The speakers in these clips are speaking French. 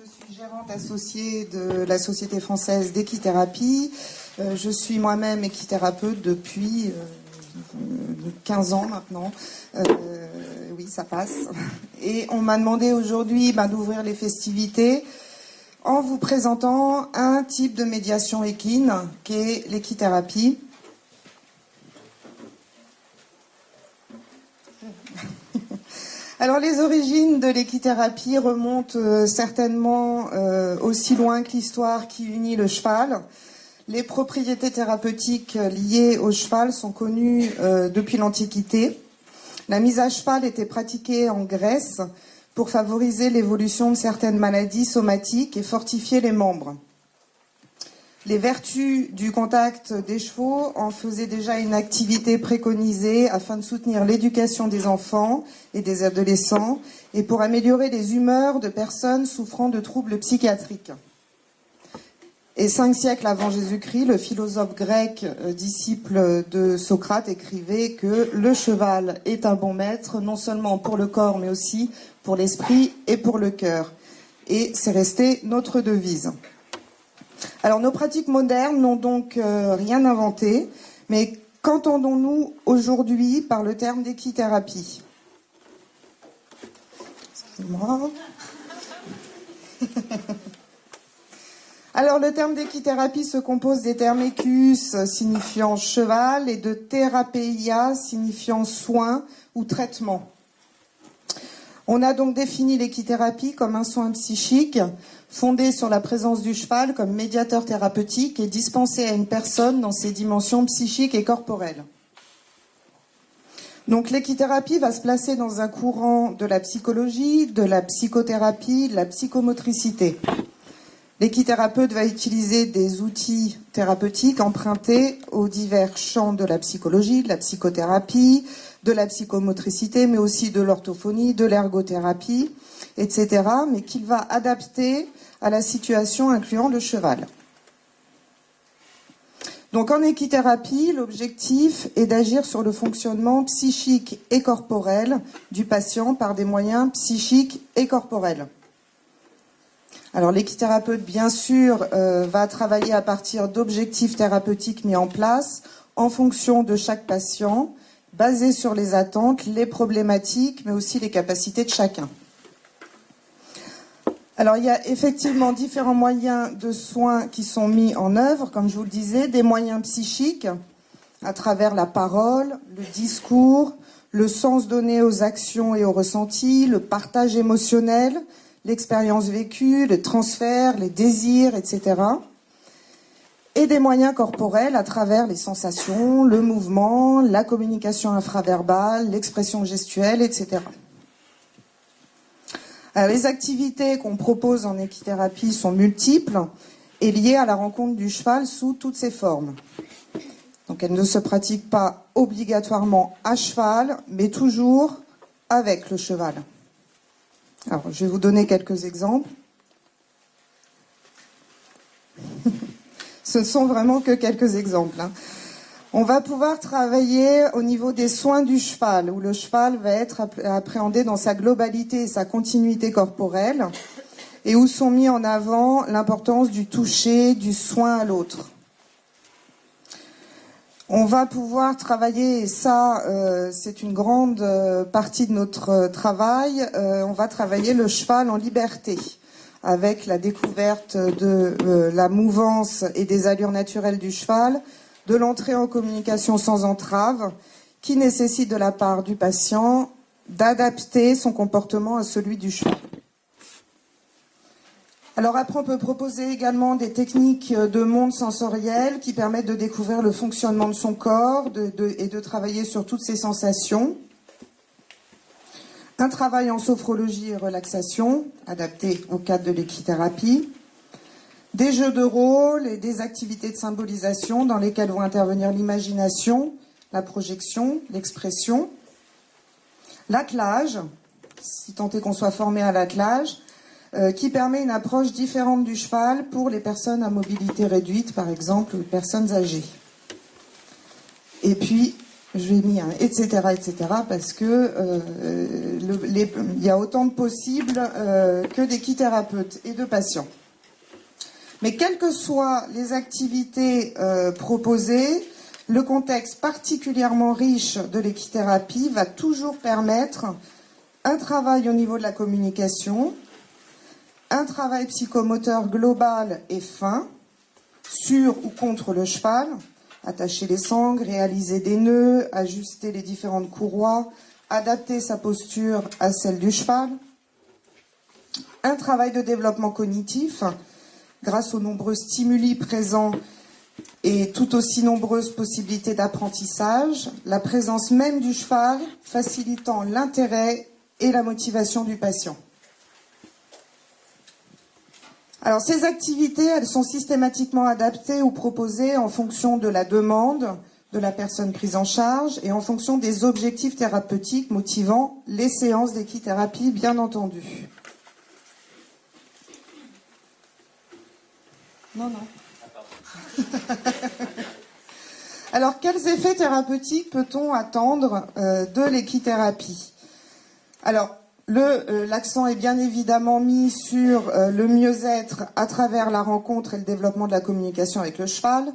suis gérante associée de la Société française d'équithérapie. Je suis moi-même équithérapeute depuis 15 ans maintenant. Oui, ça passe. Et on m'a demandé aujourd'hui d'ouvrir les festivités en vous présentant un type de médiation équine qui est l'équithérapie. Alors les origines de l'équithérapie remontent certainement aussi loin que l'histoire qui unit le cheval. Les propriétés thérapeutiques liées au cheval sont connues depuis l'Antiquité. La mise à cheval était pratiquée en Grèce pour favoriser l'évolution de certaines maladies somatiques et fortifier les membres. Les vertus du contact des chevaux en faisaient déjà une activité préconisée afin de soutenir l'éducation des enfants et des adolescents et pour améliorer les humeurs de personnes souffrant de troubles psychiatriques. Et 5 siècles avant Jésus-Christ, le philosophe grec, disciple de Socrate, écrivait que le cheval est un bon maître, non seulement pour le corps, mais aussi pour l'esprit et pour le cœur. Et c'est resté notre devise. Alors, nos pratiques modernes n'ont donc rien inventé, mais qu'entendons-nous aujourd'hui par le terme d'équithérapie? Excusez-moi. Alors, le terme d'équithérapie se compose des termes équus signifiant cheval et de thérapeia signifiant soin ou traitement. On a donc défini l'équithérapie comme un soin psychique fondé sur la présence du cheval comme médiateur thérapeutique et dispensé à une personne dans ses dimensions psychiques et corporelles. Donc l'équithérapie va se placer dans un courant de la psychologie, de la psychothérapie, de la psychomotricité. L'équithérapeute va utiliser des outils thérapeutiques empruntés aux divers champs de la psychologie, de la psychothérapie, de la psychomotricité, mais aussi de l'orthophonie, de l'ergothérapie, etc., mais qu'il va adapter à la situation incluant le cheval. Donc en équithérapie, l'objectif est d'agir sur le fonctionnement psychique et corporel du patient par des moyens psychiques et corporels. Alors l'équithérapeute, bien sûr, va travailler à partir d'objectifs thérapeutiques mis en place en fonction de chaque patient, basés sur les attentes, les problématiques, mais aussi les capacités de chacun. Alors il y a effectivement différents moyens de soins qui sont mis en œuvre, comme je vous le disais, des moyens psychiques à travers la parole, le discours, le sens donné aux actions et aux ressentis, le partage émotionnel, l'expérience vécue, le transfert, les désirs, etc. Et des moyens corporels à travers les sensations, le mouvement, la communication infraverbale, l'expression gestuelle, etc. Alors, les activités qu'on propose en équithérapie sont multiples et liées à la rencontre du cheval sous toutes ses formes. Donc elles ne se pratiquent pas obligatoirement à cheval, mais toujours avec le cheval. Alors, je vais vous donner quelques exemples. Ce ne sont vraiment que quelques exemples. On va pouvoir travailler au niveau des soins du cheval, où le cheval va être appréhendé dans sa globalité et sa continuité corporelle, et où sont mis en avant l'importance du toucher, du soin à l'autre. On va pouvoir travailler, et ça c'est une grande partie de notre travail, on va travailler le cheval en liberté, avec la découverte de la mouvance et des allures naturelles du cheval, de l'entrée en communication sans entrave, qui nécessite de la part du patient d'adapter son comportement à celui du cheval. Alors après, on peut proposer également des techniques de monde sensoriel qui permettent de découvrir le fonctionnement de son corps et de travailler sur toutes ses sensations. Un travail en sophrologie et relaxation, adapté au cadre de l'équithérapie. Des jeux de rôle et des activités de symbolisation dans lesquelles vont intervenir l'imagination, la projection, l'expression. L'attelage, si tant est qu'on soit formé à l'attelage, qui permet une approche différente du cheval pour les personnes à mobilité réduite, par exemple, ou les personnes âgées. Et puis, j'ai mis un etc., parce que il y a autant de possibles que d'équithérapeutes et de patients. Mais quelles que soient les activités proposées, le contexte particulièrement riche de l'équithérapie va toujours permettre un travail au niveau de la communication, un travail psychomoteur global et fin, sur ou contre le cheval, attacher les sangles, réaliser des nœuds, ajuster les différentes courroies, adapter sa posture à celle du cheval, un travail de développement cognitif, grâce aux nombreux stimuli présents et tout aussi nombreuses possibilités d'apprentissage, la présence même du cheval facilitant l'intérêt et la motivation du patient. Alors ces activités, elles sont systématiquement adaptées ou proposées en fonction de la demande de la personne prise en charge et en fonction des objectifs thérapeutiques motivant les séances d'équithérapie, bien entendu. Non. Alors, quels effets thérapeutiques peut-on attendre de l'équithérapie? Alors, l'accent est bien évidemment mis sur le mieux-être à travers la rencontre et le développement de la communication avec le cheval.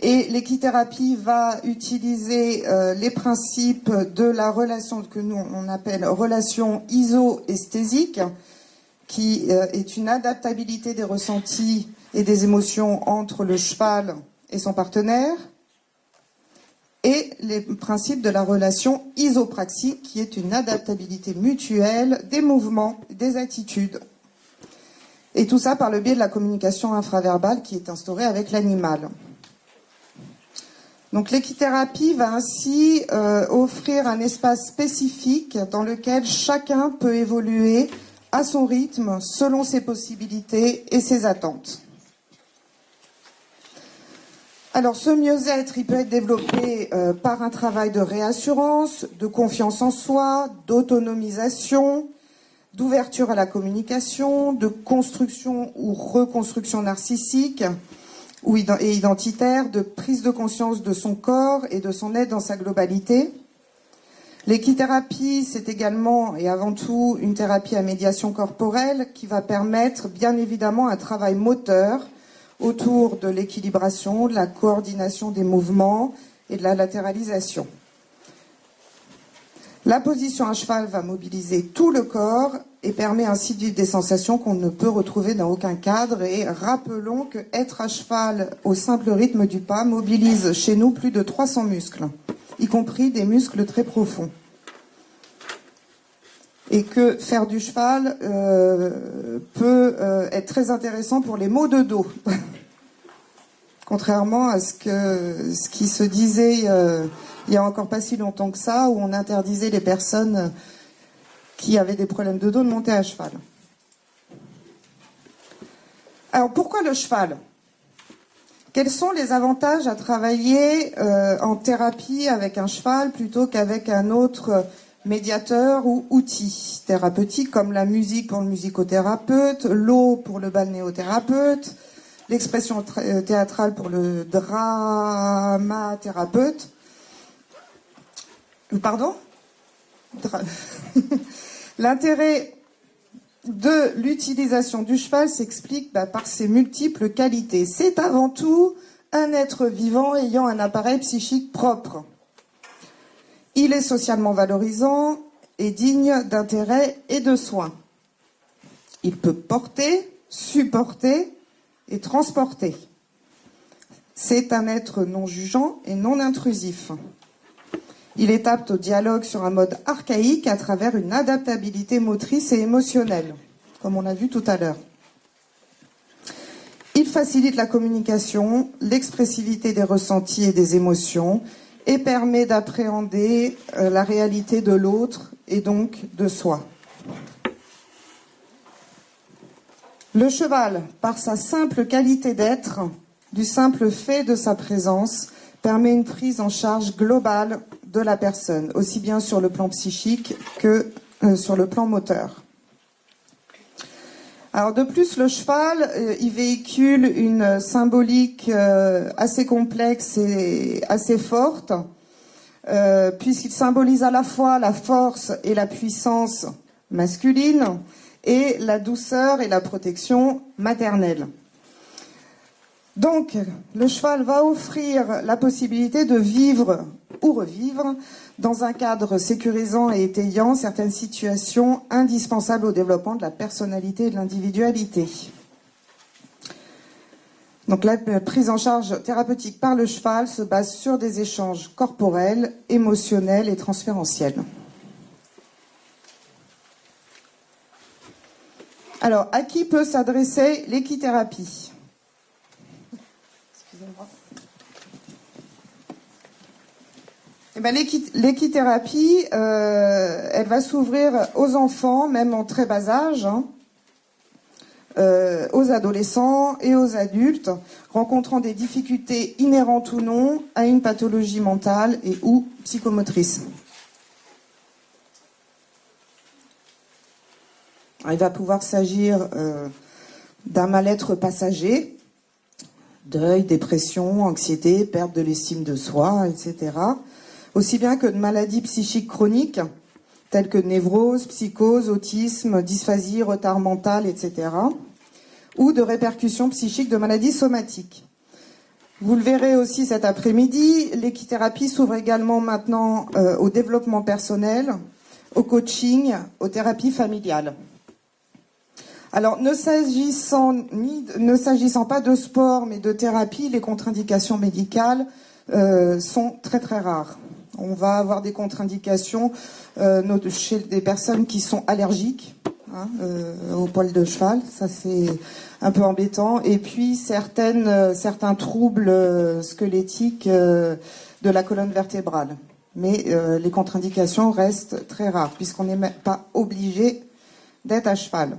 Et l'équithérapie va utiliser les principes de la relation que nous on appelle relation iso-esthésique, qui est une adaptabilité des ressentis et des émotions entre le cheval et son partenaire, et les principes de la relation isopraxique, qui est une adaptabilité mutuelle des mouvements, des attitudes. Et tout ça par le biais de la communication infraverbale qui est instaurée avec l'animal. Donc l'équithérapie va ainsi offrir un espace spécifique dans lequel chacun peut évoluer à son rythme, selon ses possibilités et ses attentes. Alors ce mieux-être, il peut être développé par un travail de réassurance, de confiance en soi, d'autonomisation, d'ouverture à la communication, de construction ou reconstruction narcissique et identitaire, de prise de conscience de son corps et de son être dans sa globalité. L'équithérapie, c'est également et avant tout une thérapie à médiation corporelle qui va permettre bien évidemment un travail moteur autour de l'équilibration, de la coordination des mouvements et de la latéralisation. La position à cheval va mobiliser tout le corps et permet ainsi de vivre des sensations qu'on ne peut retrouver dans aucun cadre. Et rappelons que être à cheval au simple rythme du pas mobilise chez nous plus de 300 muscles, y compris des muscles très profonds. Et que faire du cheval peut être très intéressant pour les maux de dos. Contrairement à ce qui se disait il y a encore pas si longtemps que ça, où on interdisait les personnes qui avaient des problèmes de dos de monter à cheval. Alors pourquoi le cheval ? Quels sont les avantages à travailler en thérapie avec un cheval plutôt qu'avec un autre médiateur ou outil thérapeutique comme la musique pour le musicothérapeute, l'eau pour le balnéothérapeute, l'expression théâtrale pour le dramathérapeute. Pardon ? L'intérêt de l'utilisation du cheval s'explique par ses multiples qualités. C'est avant tout un être vivant ayant un appareil psychique propre. Il est socialement valorisant et digne d'intérêt et de soins. Il peut porter, supporter et transporter. C'est un être non jugeant et non intrusif. Il est apte au dialogue sur un mode archaïque à travers une adaptabilité motrice et émotionnelle, comme on a vu tout à l'heure. Il facilite la communication, l'expressivité des ressentis et des émotions et permet d'appréhender la réalité de l'autre et donc de soi. Le cheval, par sa simple qualité d'être, du simple fait de sa présence, permet une prise en charge globale de la personne, aussi bien sur le plan psychique que sur le plan moteur. Alors de plus, le cheval, il véhicule une symbolique assez complexe et assez forte, puisqu'il symbolise à la fois la force et la puissance masculine et la douceur et la protection maternelle. Donc, le cheval va offrir la possibilité de vivre ou revivre dans un cadre sécurisant et étayant certaines situations indispensables au développement de la personnalité et de l'individualité. Donc la prise en charge thérapeutique par le cheval se base sur des échanges corporels, émotionnels et transférentiels. Alors, à qui peut s'adresser l'équithérapie ? Excusez-moi. Eh ben, l'équithérapie, elle va s'ouvrir aux enfants, même en très bas âge, aux adolescents et aux adultes, rencontrant des difficultés inhérentes ou non à une pathologie mentale et ou psychomotrice. Il va pouvoir s'agir d'un mal-être passager, deuil, dépression, anxiété, perte de l'estime de soi, etc. Aussi bien que de maladies psychiques chroniques, telles que névrose, psychose, autisme, dysphasie, retard mental, etc. ou de répercussions psychiques de maladies somatiques. Vous le verrez aussi cet après-midi, l'équithérapie s'ouvre également maintenant au développement personnel, au coaching, aux thérapies familiales. Alors, ne s'agissant pas de sport, mais de thérapie, les contre-indications médicales sont très très rares. On va avoir des contre-indications chez des personnes qui sont allergiques au poil de cheval, ça c'est un peu embêtant. Et puis certains troubles squelettiques de la colonne vertébrale. Mais les contre-indications restent très rares, puisqu'on n'est pas obligé d'être à cheval.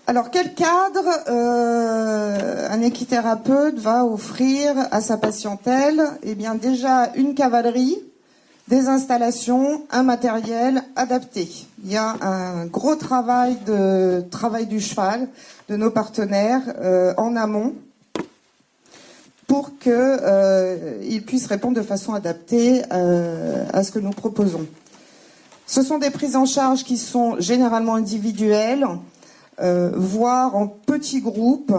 Alors, quel cadre un équithérapeute va offrir à sa patientèle ? Eh bien, déjà, une cavalerie, des installations, un matériel adapté. Il y a un gros travail du cheval, de nos partenaires, en amont, pour qu'ils puissent répondre de façon adaptée à ce que nous proposons. Ce sont des prises en charge qui sont généralement individuelles, voire en petits groupes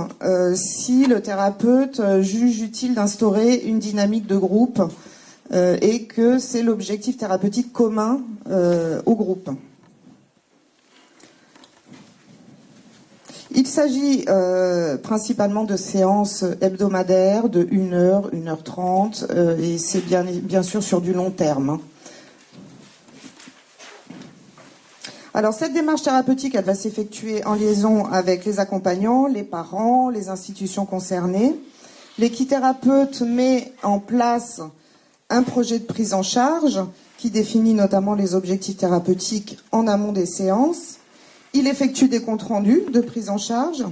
si le thérapeute juge utile d'instaurer une dynamique de groupe et que c'est l'objectif thérapeutique commun au groupe. Il s'agit principalement de séances hebdomadaires de 1 heure, 1h30 et c'est bien sûr sur du long terme. Alors, cette démarche thérapeutique, elle va s'effectuer en liaison avec les accompagnants, les parents, les institutions concernées. L'équithérapeute met en place un projet de prise en charge qui définit notamment les objectifs thérapeutiques en amont des séances. Il effectue des comptes rendus de prise en charge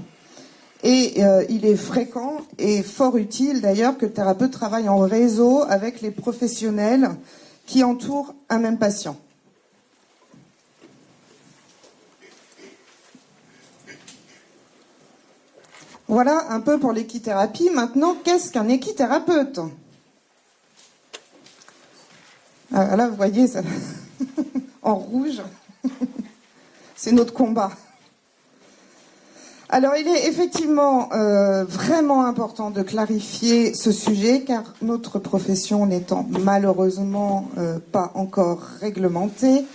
et il est fréquent et fort utile d'ailleurs que le thérapeute travaille en réseau avec les professionnels qui entourent un même patient. Voilà un peu pour l'équithérapie. Maintenant, qu'est-ce qu'un équithérapeute ? Là, vous voyez, ça... en rouge, c'est notre combat. Alors, il est effectivement vraiment important de clarifier ce sujet, car notre profession n'étant malheureusement pas encore réglementée,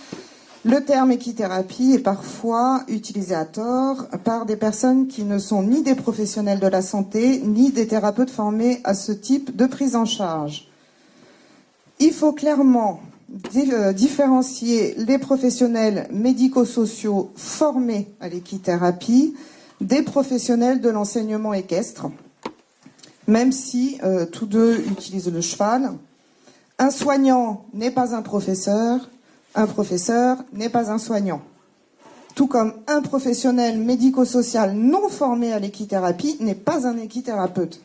le terme équithérapie est parfois utilisé à tort par des personnes qui ne sont ni des professionnels de la santé, ni des thérapeutes formés à ce type de prise en charge. Il faut clairement différencier les professionnels médico-sociaux formés à l'équithérapie des professionnels de l'enseignement équestre, même si tous deux utilisent le cheval. Un soignant n'est pas un professeur n'est pas un soignant. Tout comme un professionnel médico-social non formé à l'équithérapie n'est pas un équithérapeute.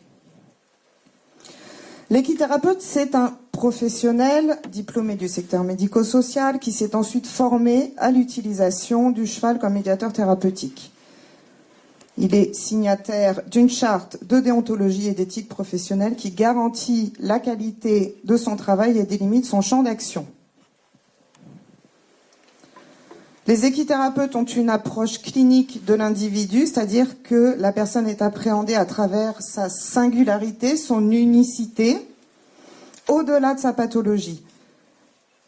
L'équithérapeute, c'est un professionnel diplômé du secteur médico-social qui s'est ensuite formé à l'utilisation du cheval comme médiateur thérapeutique. Il est signataire d'une charte de déontologie et d'éthique professionnelle qui garantit la qualité de son travail et délimite son champ d'action. Les équithérapeutes ont une approche clinique de l'individu, c'est-à-dire que la personne est appréhendée à travers sa singularité, son unicité, au-delà de sa pathologie.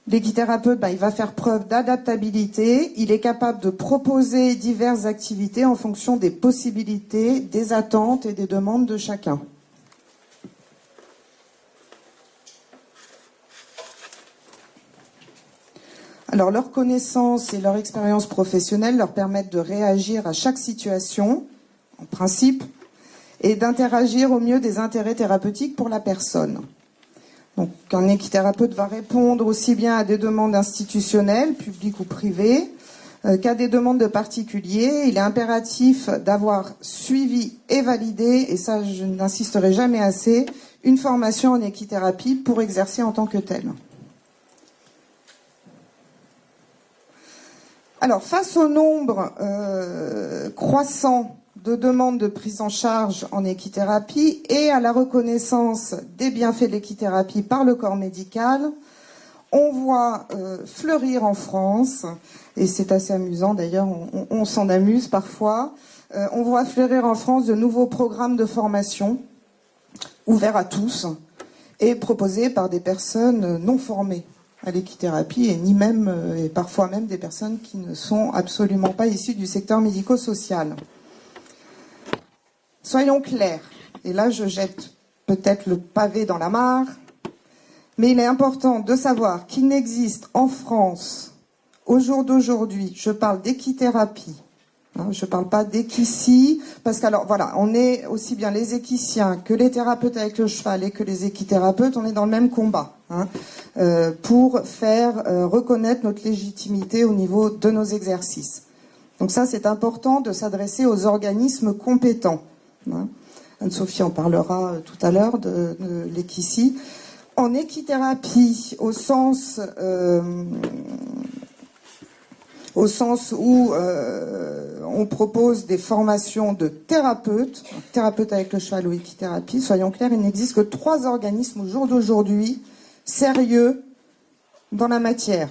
L'équithérapeute, il va faire preuve d'adaptabilité, il est capable de proposer diverses activités en fonction des possibilités, des attentes et des demandes de chacun. Alors, leur connaissance et leur expérience professionnelle leur permettent de réagir à chaque situation, en principe, et d'interagir au mieux des intérêts thérapeutiques pour la personne. Donc, un équithérapeute va répondre aussi bien à des demandes institutionnelles, publiques ou privées, qu'à des demandes de particuliers. Il est impératif d'avoir suivi et validé, et ça je n'insisterai jamais assez, une formation en équithérapie pour exercer en tant que tel. Alors, face au nombre croissant de demandes de prise en charge en équithérapie et à la reconnaissance des bienfaits de l'équithérapie par le corps médical, on voit fleurir en France, et c'est assez amusant d'ailleurs, on s'en amuse parfois, on voit fleurir en France de nouveaux programmes de formation ouverts à tous et proposés par des personnes non formées à l'équithérapie et parfois même des personnes qui ne sont absolument pas issues du secteur médico-social. Soyons clairs, et là je jette peut-être le pavé dans la mare, mais il est important de savoir qu'il n'existe en France, au jour d'aujourd'hui, je parle d'équithérapie, je ne parle pas d'équicie, parce qu'alors voilà, on est aussi bien les équiciens que les thérapeutes avec le cheval et que les équithérapeutes, on est dans le même combat, pour faire reconnaître notre légitimité au niveau de nos exercices. Donc ça, c'est important de s'adresser aux organismes compétents. Anne-Sophie en parlera tout à l'heure de l'équicie. En équithérapie, au sens où on propose des formations de thérapeutes, thérapeutes avec le cheval ou équithérapie, soyons clairs, il n'existe que 3 organismes au jour d'aujourd'hui sérieux dans la matière.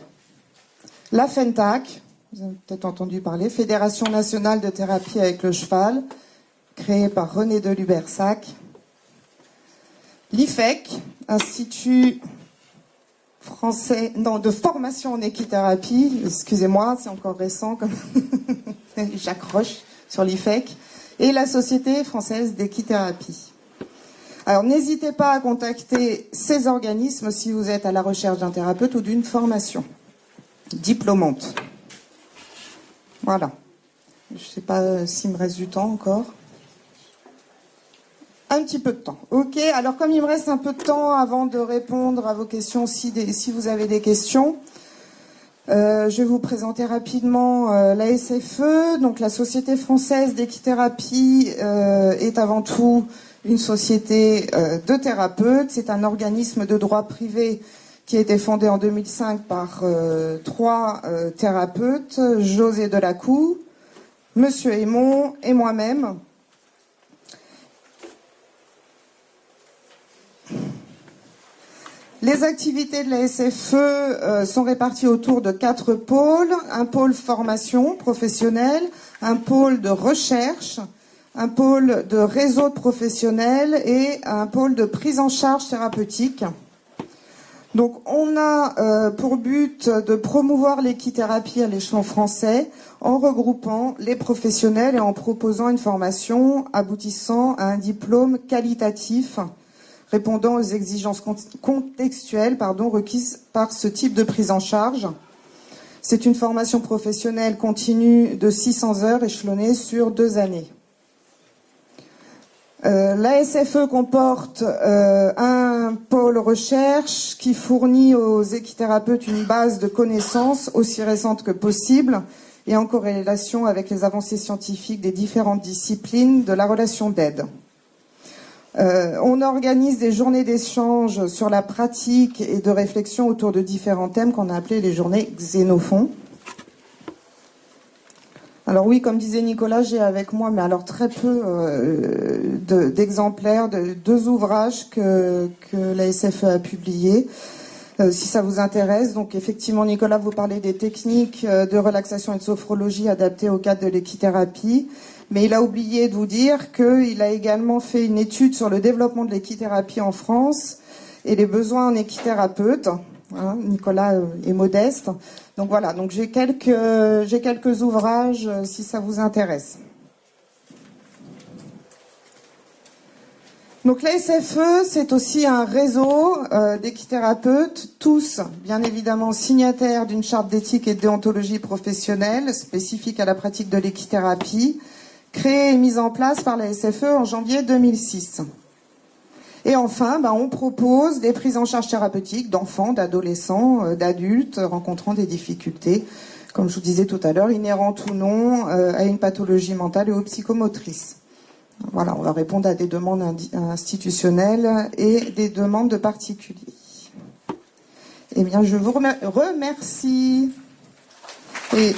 La FENTAC, vous avez peut-être entendu parler, Fédération nationale de thérapie avec le cheval, créée par René de Lubersac. L'IFEC, Institut français de formation en équithérapie, excusez-moi, c'est encore récent, comme j'accroche sur l'IFEC, et la Société française d'équithérapie. Alors n'hésitez pas à contacter ces organismes si vous êtes à la recherche d'un thérapeute ou d'une formation diplômante. Voilà. Je ne sais pas s'il me reste du temps encore. Un petit peu de temps. Ok, alors comme il me reste un peu de temps avant de répondre à vos questions, si vous avez des questions, je vais vous présenter rapidement la SFE. Donc la Société française d'équithérapie est avant tout une société de thérapeutes. C'est un organisme de droit privé qui a été fondé en 2005 par 3 thérapeutes, José Delacou, Monsieur Aymon et moi-même. Les activités de la SFE sont réparties autour de 4 pôles. Un pôle formation professionnelle, un pôle de recherche, un pôle de réseau de professionnels et un pôle de prise en charge thérapeutique. Donc on a pour but de promouvoir l'équithérapie à l'échelon français en regroupant les professionnels et en proposant une formation aboutissant à un diplôme qualitatif répondant aux exigences contextuelles requises par ce type de prise en charge. C'est une formation professionnelle continue de 600 heures échelonnée sur 2 années. La SFE comporte un pôle recherche qui fournit aux équithérapeutes une base de connaissances aussi récente que possible et en corrélation avec les avancées scientifiques des différentes disciplines de la relation d'aide. On organise des journées d'échange sur la pratique et de réflexion autour de différents thèmes qu'on a appelés les journées Xénophon. Alors oui, comme disait Nicolas, j'ai avec moi, mais alors très peu d'exemplaires de 2 ouvrages que la SFE a publiés. Si ça vous intéresse, donc effectivement, Nicolas, vous parlez des techniques de relaxation et de sophrologie adaptées au cadre de l'équithérapie, mais il a oublié de vous dire qu'il a également fait une étude sur le développement de l'équithérapie en France et les besoins en équithérapeutes. Hein, Nicolas est modeste. Donc voilà, donc j'ai quelques ouvrages si ça vous intéresse. Donc la SFE, c'est aussi un réseau d'équithérapeutes, tous bien évidemment signataires d'une charte d'éthique et de déontologie professionnelle spécifique à la pratique de l'équithérapie, créée et mise en place par la SFE en janvier 2006. Et enfin, on propose des prises en charge thérapeutiques d'enfants, d'adolescents, d'adultes rencontrant des difficultés, comme je vous disais tout à l'heure, inhérentes ou non à une pathologie mentale ou psychomotrice. Voilà, on va répondre à des demandes institutionnelles et des demandes de particuliers. Eh bien, je vous remercie. Et